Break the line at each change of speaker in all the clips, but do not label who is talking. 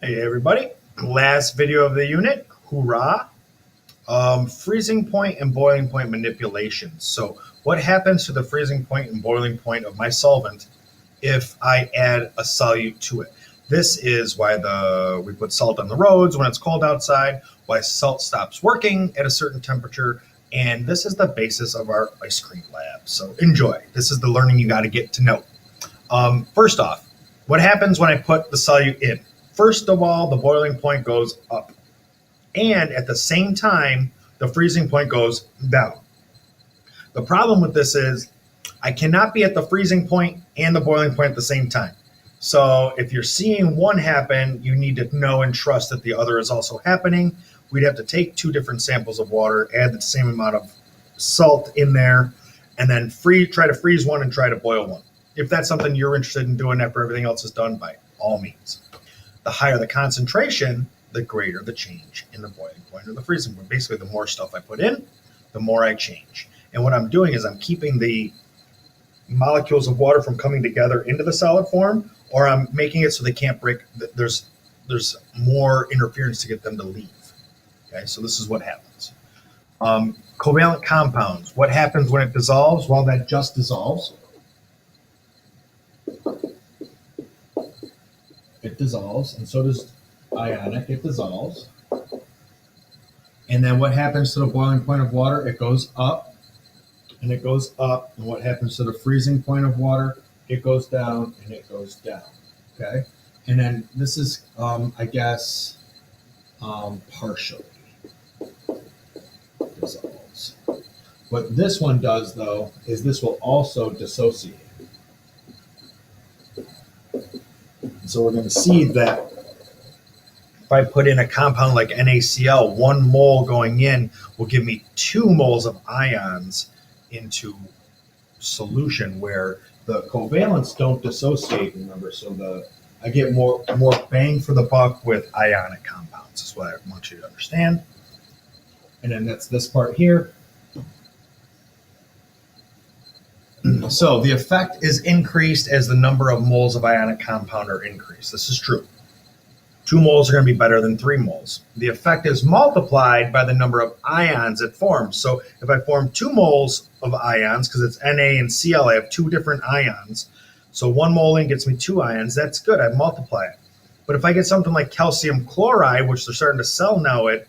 Hey everybody, last video of the unit, hoorah. Freezing point and boiling point manipulation. So what happens to the freezing point and boiling point of my solvent if I add a solute to it? This is why we put salt on the roads when it's cold outside, why salt stops working at a certain temperature, and this is the basis of our ice cream lab. So enjoy. This is the learning you got to get to know. First off, what happens when I put the solute in? First of all, the boiling point goes up. And at the same time, the freezing point goes down. The problem with this is I cannot be at the freezing point and the boiling point at the same time. So if you're seeing one happen, you need to know and trust that the other is also happening. We'd have to take two different samples of water, add the same amount of salt in there, and then try to freeze one and try to boil one. If that's something you're interested in doing after everything else is done, by all means. The higher the concentration, the greater the change in the boiling point or the freezing point. Basically, the more stuff I put in, the more I change. And what I'm doing is I'm keeping the molecules of water from coming together into the solid form, or I'm making it so they can't break. There's more interference to get them to leave. Okay, so this is what happens. Covalent compounds. What happens when it dissolves? Well, that just dissolves. It dissolves, and so does ionic. It dissolves. And then what happens to the boiling point of water? It goes up, and it goes up. And what happens to the freezing point of water? It goes down, and it goes down. Okay? And then this is, partially dissolves. What this one does, though, is this will also dissociate. So we're going to see that if I put in a compound like NaCl, 1 mole going in will give me 2 moles of ions into solution, where the covalents don't dissociate, remember. So I get more bang for the buck with ionic compounds. That's what I want you to understand. And then that's this part here. So the effect is increased as the number of moles of ionic compound are increased. This is true. 2 moles are going to be better than 3 moles. The effect is multiplied by the number of ions it forms. So if I form 2 moles of ions, because it's Na and Cl, I have 2 different ions. So 1 mole in gets me 2 ions. That's good. I multiply it. But if I get something like calcium chloride, which they're starting to sell now at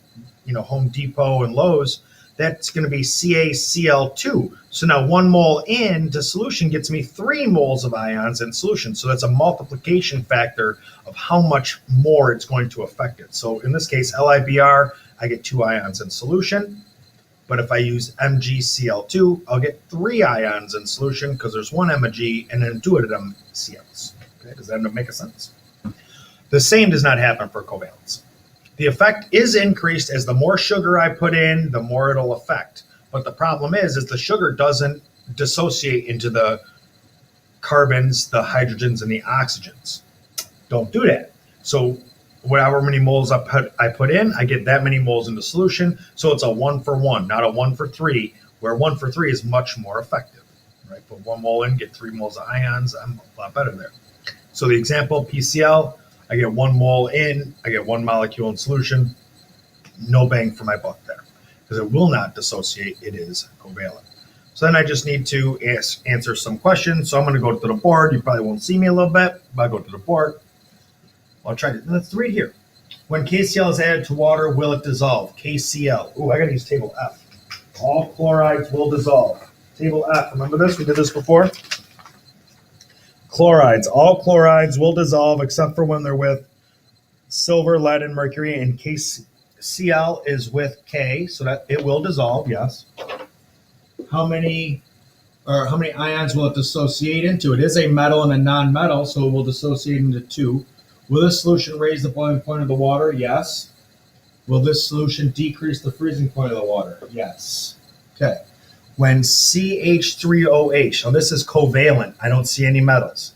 Home Depot and Lowe's, that's going to be CaCl2. So now 1 mole into solution gets me 3 moles of ions in solution. So that's a multiplication factor of how much more it's going to affect it. So in this case, LiBr, I get 2 ions in solution. But if I use MgCl2, I'll get 3 ions in solution because there's 1 Mg and then 2 of them Cls. Okay, does that make sense? The same does not happen for covalents. The effect is increased as the more sugar I put in, the more it'll affect. But the problem is the sugar doesn't dissociate into the carbons, the hydrogens, and the oxygens. Don't do that. So whatever many moles I put in, I get that many moles into solution. So it's a 1 for 1, not a 1 for 3, where 1 for 3 is much more effective. Right? Put 1 mole in, get 3 moles of ions. I'm a lot better there. So the example, PCl, I get 1 mole in, I get 1 molecule in solution. No bang for my buck there, because it will not dissociate. It is covalent. So then I just need to answer some questions. So I'm going to go to the board. You probably won't see me a little bit, but I'll go to the board. I'll try to. Let's read here. When KCl is added to water, will it dissolve? KCl. Ooh, I got to use table F. All chlorides will dissolve. Table F. Remember this? We did this before. Chlorides. All chlorides will dissolve except for when they're with silver, lead, and mercury. And KCl is with K, so that it will dissolve, yes. How many ions will it dissociate into? It is a metal and a non-metal, so it will dissociate into 2. Will this solution raise the boiling point of the water? Yes. Will this solution decrease the freezing point of the water? Yes. Okay. When CH3OH, now this is covalent, I don't see any metals.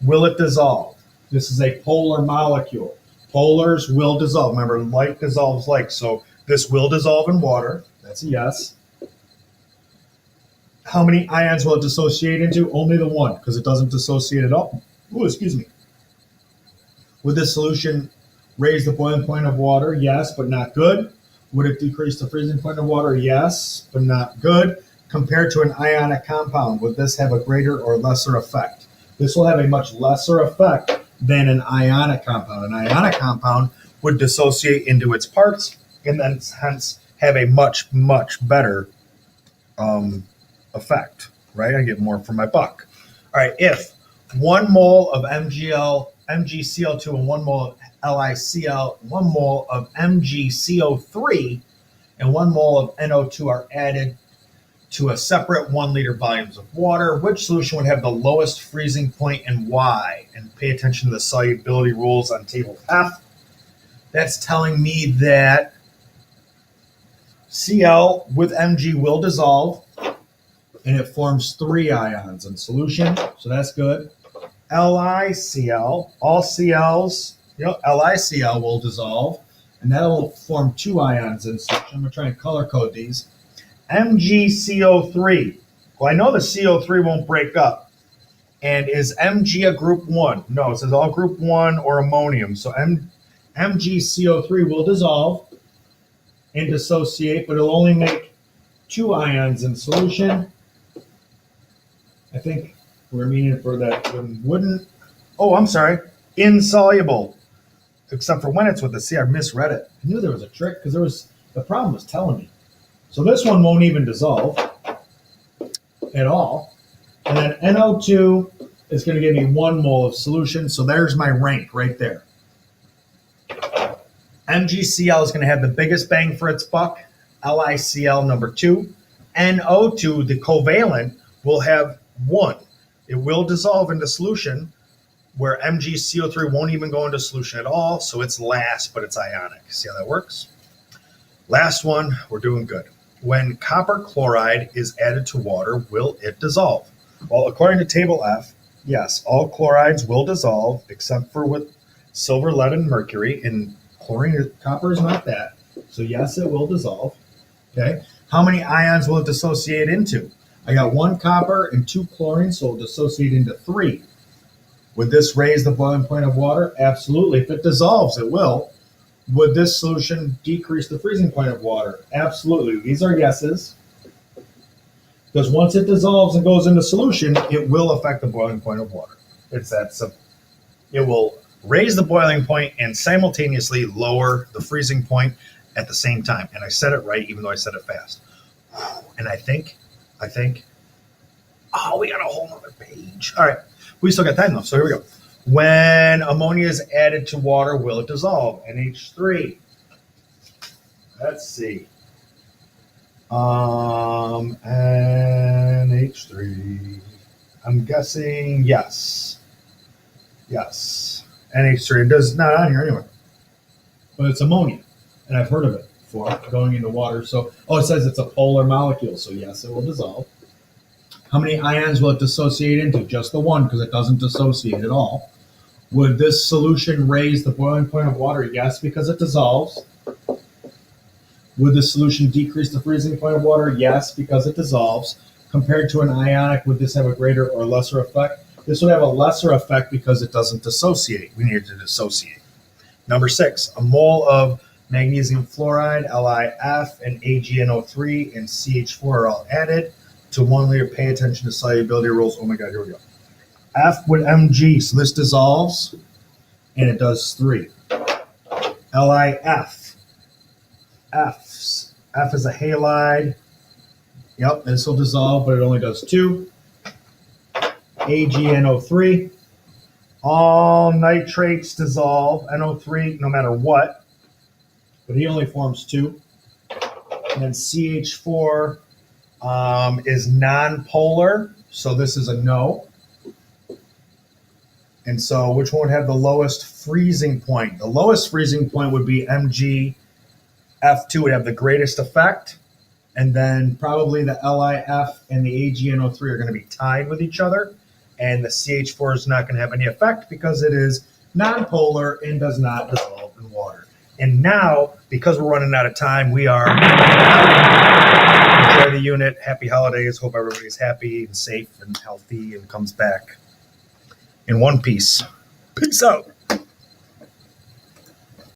Will it dissolve? This is a polar molecule. Polars will dissolve. Remember, like dissolves like, so this will dissolve in water. That's a yes. How many ions will it dissociate into? Only the 1, because it doesn't dissociate at all. Ooh, excuse me. Would this solution raise the boiling point of water? Yes, but not good. Would it decrease the freezing point of water? Yes, but not good. Compared to an ionic compound, would this have a greater or lesser effect? This will have a much lesser effect than an ionic compound. An ionic compound would dissociate into its parts and then hence have a much, much better effect, right? I get more for my buck. All right, if 1 mole of MgCl2 and 1 mole of LiCl, 1 mole of MgCO3 and 1 mole of NO2 are added to a separate 1 liter volumes of water, which solution would have the lowest freezing point and why? And pay attention to the solubility rules on table F. That's telling me that Cl with Mg will dissolve and it forms 3 ions in solution, so that's good. LiCl, all Cls, LiCl will dissolve and that'll form 2 ions in solution. I'm going to try and color code these. MgCO3. Well, I know the CO3 won't break up. And is Mg a group 1? No, it says all group 1 or ammonium. So MgCO3 will dissolve and dissociate, but it'll only make 2 ions in solution. I think we're meaning for that wouldn't. Oh, I'm sorry. Insoluble. Except for when it's with the C. I misread it. I knew there was a trick because the problem was telling me. So this one won't even dissolve at all. And then NO2 is going to give me 1 mole of solution. So there's my rank right there. MgCl is going to have the biggest bang for its buck. LiCl number 2. NO2, the covalent, will have 1. It will dissolve into solution where MgCO3 won't even go into solution at all. So it's last, but it's ionic. See how that works? Last one, we're doing good. When copper chloride is added to water, will it dissolve? Well, according to table F, yes, all chlorides will dissolve except for with silver, lead, and mercury. And copper is not that. So yes, it will dissolve. Okay. How many ions will it dissociate into? I got 1 copper and 2 chlorine, so it'll dissociate into 3. Would this raise the boiling point of water? Absolutely. If it dissolves, it will. Would this solution decrease the freezing point of water? Absolutely. These are yeses. Because once it dissolves and goes into solution, it will affect the boiling point of water. It's that simple. It will raise the boiling point and simultaneously lower the freezing point at the same time. And I said it right, even though I said it fast. And I think, oh, we got a whole other page. All right. We still got time though, so here we go. When ammonia is added to water, will it dissolve? NH3. Let's see. NH3. I'm guessing yes. Yes. NH3. It does not on here anyway. But it's ammonia. And I've heard of it before going into water. So, it says it's a polar molecule. So yes, it will dissolve. How many ions will it dissociate into? Just the 1 because it doesn't dissociate at all. Would this solution raise the boiling point of water? Yes, because it dissolves. Would the solution decrease the freezing point of water? Yes, because it dissolves. Compared to an ionic, would this have a greater or lesser effect? This would have a lesser effect because it doesn't dissociate. We need to dissociate. Number 6, a mole of magnesium fluoride, LiF, and AgNO3 and CH4 are all added to 1 liter. Pay attention to solubility rules. Oh my God, here we go. F with Mg, so this dissolves, and it does 3. LiF. F is a halide. Yep, this will dissolve, but it only does 2. AgNO3. All nitrates dissolve, NO3, no matter what, but he only forms 2. And then CH4 is non-polar, so this is a no. And so which one would have the lowest freezing point? The lowest freezing point would be MgF2 would have the greatest effect. And then probably the LiF and the AgNO3 are going to be tied with each other. And the CH4 is not going to have any effect because it is non-polar and does not dissolve in water. And now, because we're running out of time, we are enjoy the unit. Happy holidays. Hope everybody's happy and safe and healthy and comes back in one piece. Peace out.